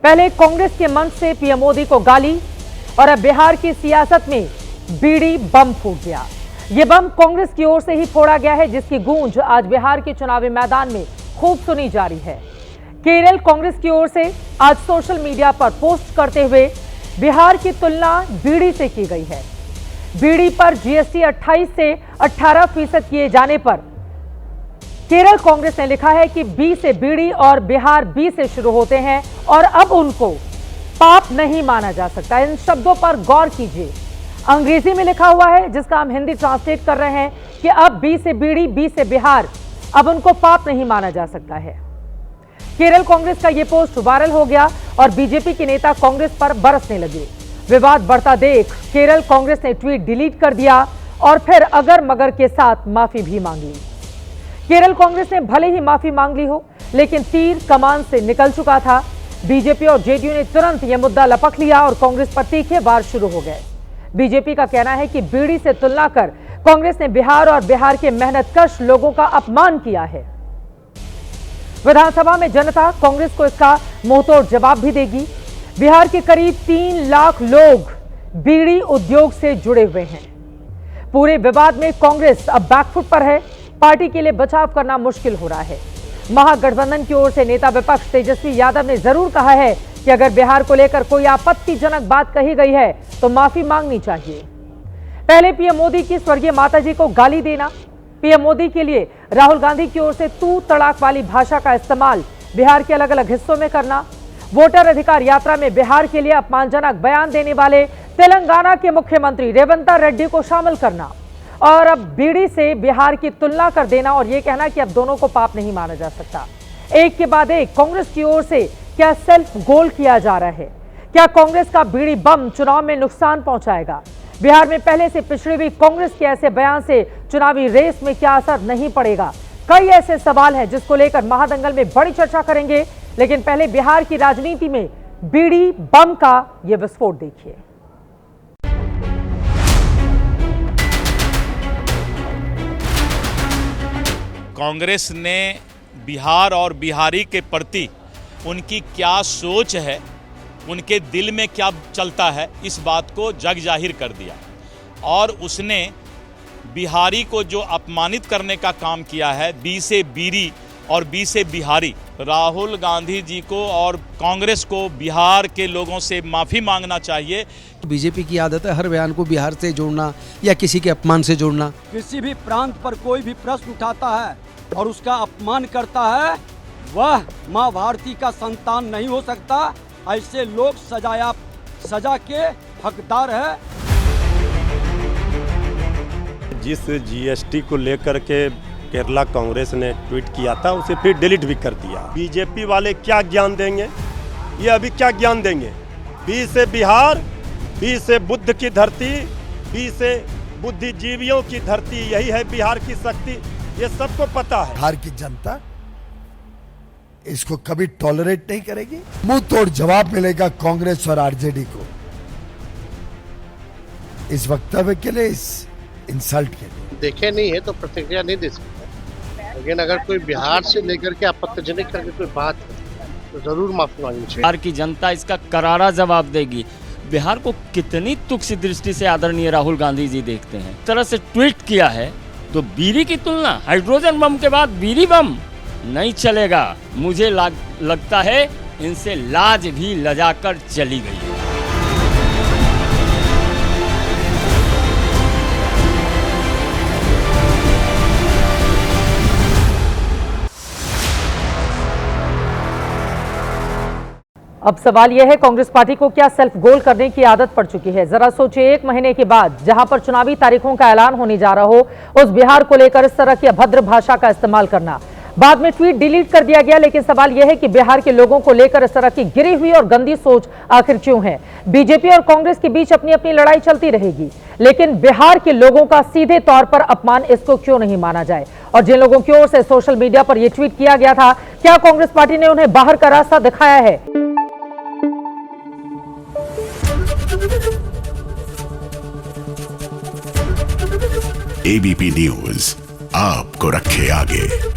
पहले कांग्रेस के मंच से पीएम मोदी को गाली और अब बिहार की सियासत में बीड़ी बम फूट गया। यह बम कांग्रेस की ओर से ही फोड़ा गया है, जिसकी गूंज आज बिहार के चुनावी मैदान में खूब सुनी जा रही है। केरल कांग्रेस की ओर से आज सोशल मीडिया पर पोस्ट करते हुए बिहार की तुलना बीड़ी से की गई है। बीड़ी पर जीएसटी 28 से 18% किए जाने पर केरल कांग्रेस ने लिखा है कि बी से बीड़ी और बिहार बी से शुरू होते हैं और अब उनको पाप नहीं माना जा सकता। इन शब्दों पर गौर कीजिए। अंग्रेजी में लिखा हुआ है, जिसका हम हिंदी ट्रांसलेट कर रहे हैं कि अब बी से बीड़ी, बी से बिहार, अब उनको पाप नहीं माना जा सकता है। केरल कांग्रेस का यह पोस्ट वायरल हो गया और बीजेपी के नेता कांग्रेस पर बरसने लगे। विवाद बढ़ता देख केरल कांग्रेस ने ट्वीट डिलीट कर दिया और फिर अगर मगर के साथ माफी भी मांग ली। केरल कांग्रेस ने भले ही माफी मांग ली हो, लेकिन तीर कमान से निकल चुका था। बीजेपी और जेडीयू ने तुरंत यह मुद्दा लपक लिया और कांग्रेस पर तीखे वार शुरू हो गए। बीजेपी का कहना है कि बीड़ी से तुलना कर कांग्रेस ने बिहार और बिहार के मेहनतकश लोगों का अपमान किया है। विधानसभा में जनता कांग्रेस को इसका मुंहतोड़ जवाब भी देगी। बिहार के करीब 3 लाख लोग बीड़ी उद्योग से जुड़े हुए हैं। पूरे विवाद में कांग्रेस अब बैकफुट पर है। पार्टी के लिए बचाव करना मुश्किल हो रहा है। महागठबंधन की ओर से नेता विपक्ष तेजस्वी यादव ने जरूर कहा है कि अगर बिहार को लेकर कोई आपत्तिजनक बात कही गई है तो माफी मांगनी चाहिए। पहले पीएम मोदी की स्वर्गीय माताजी को गाली देना, पीएम मोदी के लिए राहुल गांधी की ओर से तू तड़ाक वाली भाषा का इस्तेमाल बिहार के अलग अलग हिस्सों में करना, वोटर अधिकार यात्रा में बिहार के लिए अपमानजनक बयान देने वाले तेलंगाना के मुख्यमंत्री रेवंत रेड्डी को शामिल करना और अब बीड़ी से बिहार की तुलना कर देना और यह कहना कि अब दोनों को पाप नहीं माना जा सकता। एक के बाद एक कांग्रेस की ओर से क्या सेल्फ गोल किया जा रहा है? क्या कांग्रेस का बीड़ी बम चुनाव में नुकसान पहुंचाएगा? बिहार में पहले से पिछड़ी हुई कांग्रेस के ऐसे बयान से चुनावी रेस में क्या असर नहीं पड़ेगा? कई ऐसे सवाल हैं जिसको लेकर महादंगल में बड़ी चर्चा करेंगे, लेकिन पहले बिहार की राजनीति में बीड़ी बम का यह विस्फोट देखिए। कांग्रेस ने बिहार और बिहारी के प्रति उनकी क्या सोच है, उनके दिल में क्या चलता है, इस बात को जग जाहिर कर दिया और उसने बिहारी को जो अपमानित करने का काम किया है, बी से बीरी और बी से बिहारी, राहुल गांधी जी को और कांग्रेस को बिहार के लोगों से माफ़ी मांगना चाहिए। बीजेपी की आदत है हर बयान को बिहार से जोड़ना या किसी के अपमान से जोड़ना। किसी भी प्रांत पर कोई भी प्रश्न उठाता है और उसका अपमान करता है, वह माँ भारती का संतान नहीं हो सकता। ऐसे लोग सजा के हकदार है। जिस जीएसटी को लेकर के केरला कांग्रेस ने ट्वीट किया था, उसे फिर डिलीट भी कर दिया। बीजेपी वाले क्या ज्ञान देंगे? ये अभी क्या ज्ञान देंगे? बी से बिहार, बी से बुद्ध की धरती, बी से बुद्धिजीवियों की धरती, यही है बिहार की शक्ति, ये सबको पता है। बिहार की जनता इसको कभी टॉलरेट नहीं करेगी। मुंह तोड़ जवाब मिलेगा कांग्रेस और आरजेडी को इस वक्तव्य के लिए, इस इंसल्ट के लिए। देखे नहीं है तो प्रतिक्रिया नहीं दे सकते, लेकिन अगर कोई बिहार से लेकर के आपत्तिजनक करके कोई बात है तो जरूर माफी मांगनी चाहिए। बिहार की जनता इसका करारा जवाब देगी। बिहार को कितनी तुच्छ दृष्टि से आदरणीय राहुल गांधी जी देखते हैं। इस तरह से ट्वीट किया है तो बीड़ी की तुलना हाइड्रोजन बम के बाद बीड़ी बम नहीं चलेगा। मुझे लगता है इनसे लाज भी लजाकर चली गई है। अब सवाल यह है, कांग्रेस पार्टी को क्या सेल्फ गोल करने की आदत पड़ चुकी है? जरा सोचिए, 1 महीने के बाद जहां पर चुनावी तारीखों का ऐलान होने जा रहा हो, उस बिहार को लेकर इस तरह की अभद्र भाषा का इस्तेमाल करना। बाद में ट्वीट डिलीट कर दिया गया, लेकिन सवाल यह है कि बिहार के लोगों को लेकर इस तरह की गिरी हुई और गंदी सोच आखिर क्यों है? बीजेपी और कांग्रेस के बीच अपनी अपनी लड़ाई चलती रहेगी, लेकिन बिहार के लोगों का सीधे तौर पर अपमान इसको क्यों नहीं माना जाए? और जिन लोगों की ओर से सोशल मीडिया पर यह ट्वीट किया गया था, क्या कांग्रेस पार्टी ने उन्हें बाहर का रास्ता दिखाया है? एबीपी न्यूज आपको रखे आगे।